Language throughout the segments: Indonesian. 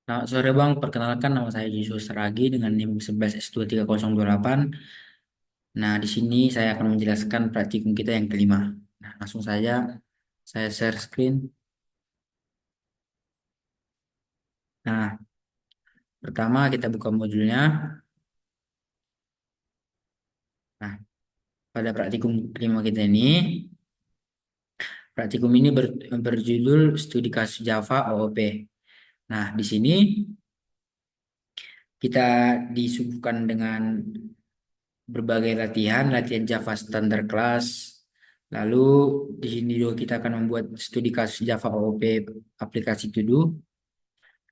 Selamat sore Bang, perkenalkan nama saya Yusuf Saragi dengan NIM 11S23028. Nah, di sini saya akan menjelaskan praktikum kita yang kelima. Nah, langsung saja saya share screen. Nah, pertama kita buka modulnya. Nah, pada praktikum kelima kita ini, praktikum ini berjudul Studi Kasus Java OOP. Nah, di sini kita disuguhkan dengan berbagai latihan, latihan Java standar kelas. Lalu di sini juga kita akan membuat studi kasus Java OOP aplikasi to do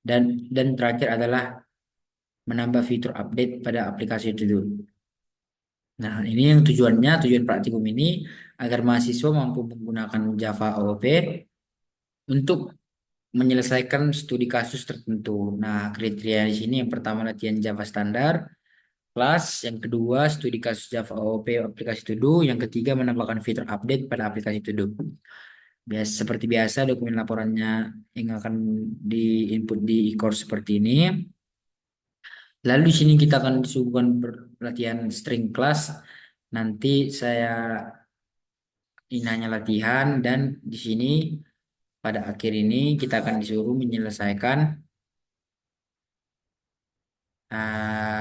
dan terakhir adalah menambah fitur update pada aplikasi to do. Nah, ini yang tujuan praktikum ini agar mahasiswa mampu menggunakan Java OOP untuk menyelesaikan studi kasus tertentu. Nah, kriteria di sini yang pertama latihan Java standar, kelas, yang kedua studi kasus Java OOP aplikasi to do, yang ketiga menambahkan fitur update pada aplikasi to do. Seperti biasa dokumen laporannya yang akan di-input di e-course seperti ini. Lalu di sini kita akan disuguhkan latihan string class. Nanti saya inanya latihan dan di sini pada akhir ini kita akan disuruh menyelesaikan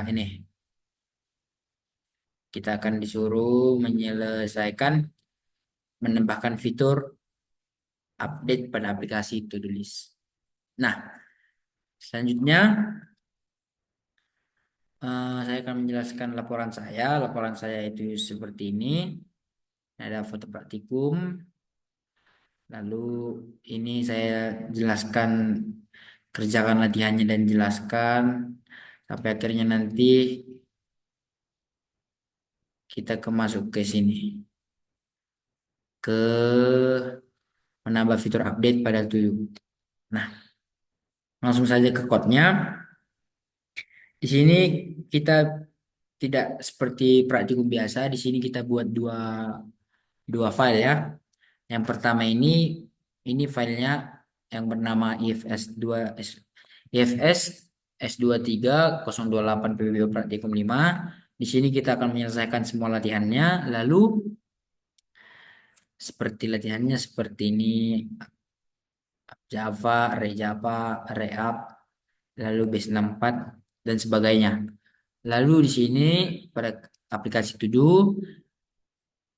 ini. Kita akan disuruh menyelesaikan menambahkan fitur update pada aplikasi to-do list. Nah, selanjutnya saya akan menjelaskan laporan saya. Laporan saya itu seperti ini. Ada foto praktikum. Lalu ini saya jelaskan, kerjakan latihannya dan jelaskan. Sampai akhirnya nanti kita masuk ke sini. Ke menambah fitur update pada tujuh. Nah, langsung saja ke code-nya. Di sini kita tidak seperti praktikum biasa. Di sini kita buat dua dua file ya. Yang pertama ini filenya yang bernama ifs2 ifs S23 028 PBB praktikum 5. Di sini kita akan menyelesaikan semua latihannya. Lalu seperti latihannya seperti ini Java, ReJava, React, lalu base 64 dan sebagainya. Lalu di sini pada aplikasi to do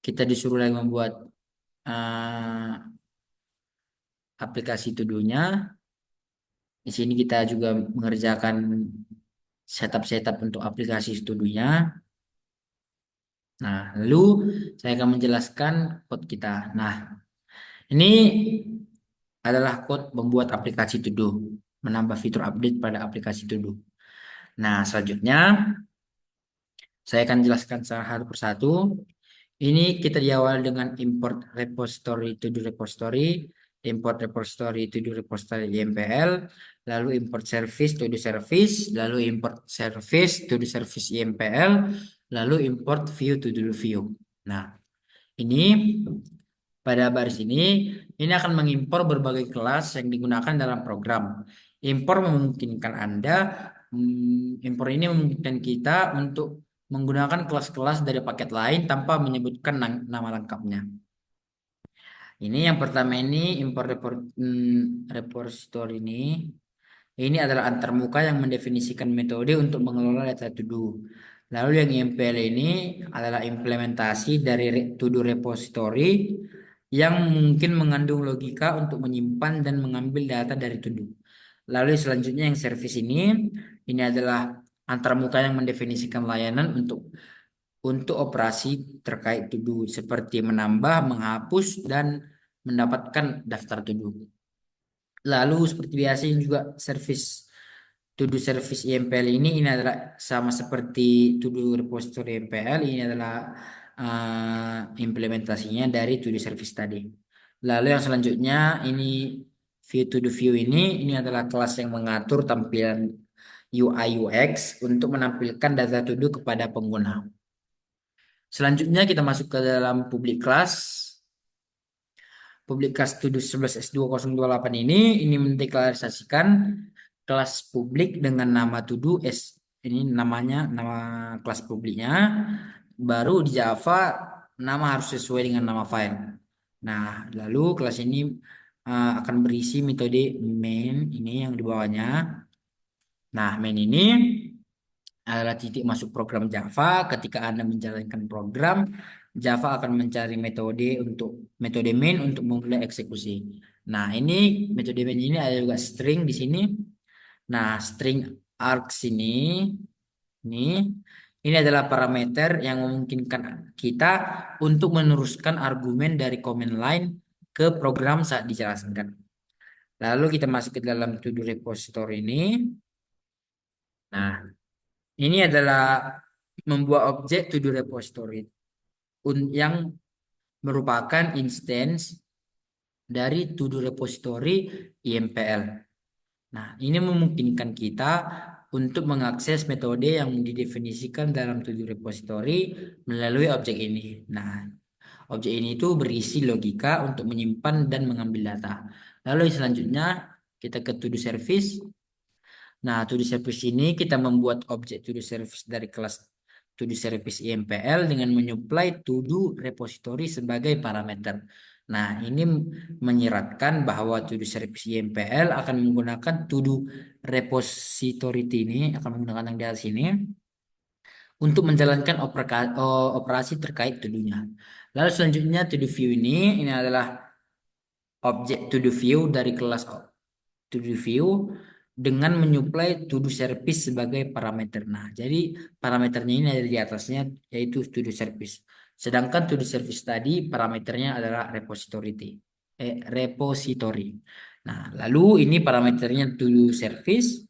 kita disuruh lagi membuat eh, aplikasi to do-nya. Di sini kita juga mengerjakan setup untuk aplikasi studinya. Nah, lalu saya akan menjelaskan code kita. Nah, ini adalah code membuat aplikasi to do, menambah fitur update pada aplikasi to do. Nah, selanjutnya saya akan jelaskan satu persatu. Ini kita diawali dengan import repository to do repository, import repository to do repository YMPL, lalu import service to do service, lalu import service to do service YMPL, lalu import view to do view. Nah, ini pada baris ini akan mengimpor berbagai kelas yang digunakan dalam program. Impor memungkinkan Anda, impor ini memungkinkan kita untuk menggunakan kelas-kelas dari paket lain tanpa menyebutkan nama lengkapnya. Ini yang pertama ini import repository ini. Ini adalah antarmuka yang mendefinisikan metode untuk mengelola data to do. Lalu yang IMPL ini adalah implementasi dari to do repository yang mungkin mengandung logika untuk menyimpan dan mengambil data dari to do. Lalu selanjutnya yang service ini adalah antarmuka yang mendefinisikan layanan untuk operasi terkait to do seperti menambah, menghapus dan mendapatkan daftar to do. Lalu seperti biasa ini juga service to do service IMPL ini adalah sama seperti to do repository IMPL, ini adalah implementasinya dari to do service tadi. Lalu yang selanjutnya ini view to do view ini adalah kelas yang mengatur tampilan UI UX untuk menampilkan data to do kepada pengguna. Selanjutnya kita masuk ke dalam public class. Public class to do 11S2028 ini mendeklarasikan kelas publik dengan nama to do ini namanya nama kelas publiknya. Baru di Java nama harus sesuai dengan nama file. Nah, lalu kelas ini akan berisi metode main ini yang di bawahnya. Nah, main ini adalah titik masuk program Java. Ketika Anda menjalankan program, Java akan mencari metode main untuk memulai eksekusi. Nah, ini metode main ini ada juga string di sini. Nah, string args ini ini adalah parameter yang memungkinkan kita untuk meneruskan argumen dari command line ke program saat dijalankan. Lalu kita masuk ke dalam to do repository ini. Nah, ini adalah membuat objek to do repository yang merupakan instance dari to do repository IMPL. Nah, ini memungkinkan kita untuk mengakses metode yang didefinisikan dalam to do repository melalui objek ini. Nah, objek ini itu berisi logika untuk menyimpan dan mengambil data. Lalu selanjutnya kita ke to do service. Nah, to do service ini kita membuat objek to do service dari kelas to do service IMPL dengan menyuplai to do repository sebagai parameter. Nah, ini menyiratkan bahwa to do service IMPL akan menggunakan to do repository ini akan menggunakan yang di atas ini untuk menjalankan operasi terkait to do-nya. Lalu selanjutnya to do view ini adalah objek to do view dari kelas to do view dengan menyuplai to do service sebagai parameter. Nah, jadi parameternya ini ada di atasnya yaitu to do service. Sedangkan to do service tadi parameternya adalah repository. Nah, lalu ini parameternya to do service.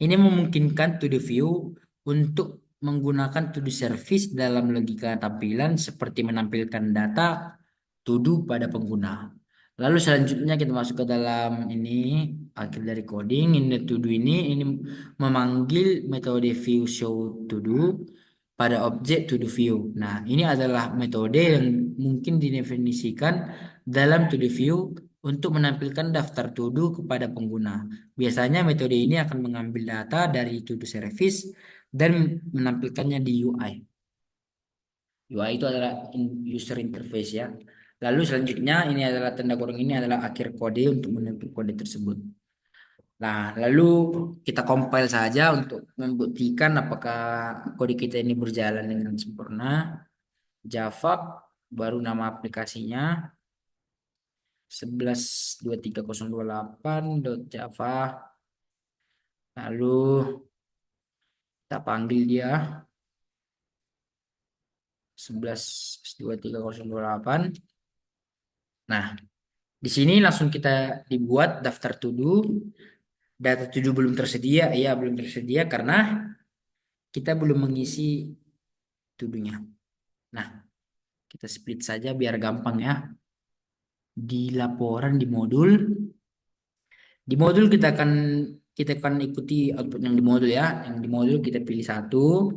Ini memungkinkan to the view untuk menggunakan to do service dalam logika tampilan seperti menampilkan data to do pada pengguna. Lalu selanjutnya kita masuk ke dalam ini akhir dari coding. Ini to do ini memanggil metode view show to do pada objek to do view. Nah, ini adalah metode yang mungkin didefinisikan dalam to do view untuk menampilkan daftar to do kepada pengguna. Biasanya metode ini akan mengambil data dari to do service dan menampilkannya di UI. UI itu adalah user interface ya. Lalu selanjutnya ini adalah tanda kurung ini adalah akhir kode untuk menutup kode tersebut. Nah, lalu kita compile saja untuk membuktikan apakah kode kita ini berjalan dengan sempurna. Java baru nama aplikasinya 11.23028.java. Lalu kita panggil dia 11.23028. Nah, di sini langsung kita dibuat daftar to do. Data to do belum tersedia, iya belum tersedia karena kita belum mengisi to do-nya. Nah, kita split saja biar gampang ya. Di laporan di modul kita akan ikuti output yang di modul ya. Yang di modul kita pilih satu,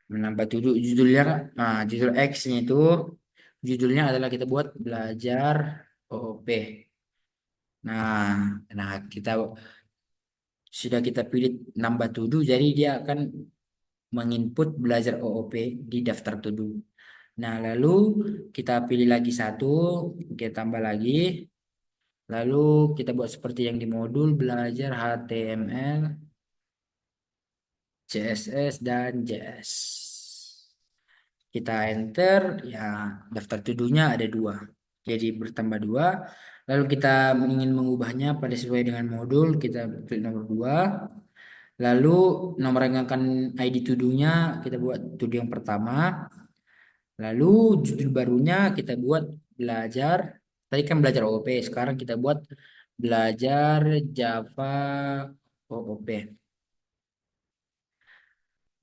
menambah judulnya, nah judul X-nya itu judulnya adalah kita buat belajar OOP. Nah, kita sudah kita pilih nambah to do, jadi dia akan menginput belajar OOP di daftar to do. Nah, lalu kita pilih lagi satu, kita tambah lagi, lalu kita buat seperti yang di modul belajar HTML, CSS, dan JS. Kita enter, ya daftar to do-nya ada dua, jadi bertambah dua. Lalu kita ingin mengubahnya pada sesuai dengan modul, kita klik nomor dua. Lalu nomor yang akan ID to do-nya kita buat to do yang pertama. Lalu judul barunya kita buat belajar. Tadi kan belajar OOP, sekarang kita buat belajar Java OOP.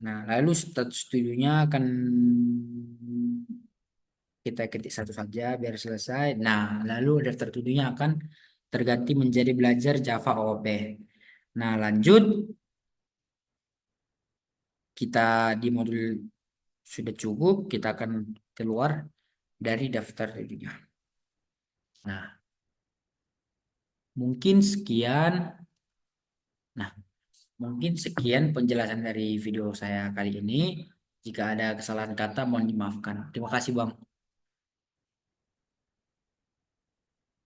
Nah, lalu status studionya akan kita ketik satu saja biar selesai. Nah, lalu daftar studionya akan terganti menjadi belajar Java OOP. Nah, lanjut kita di modul sudah cukup, kita akan keluar dari daftar studionya. Nah, Mungkin sekian. Nah, mungkin sekian penjelasan dari video saya kali ini. Jika ada kesalahan kata, mohon dimaafkan. Terima kasih, Bang.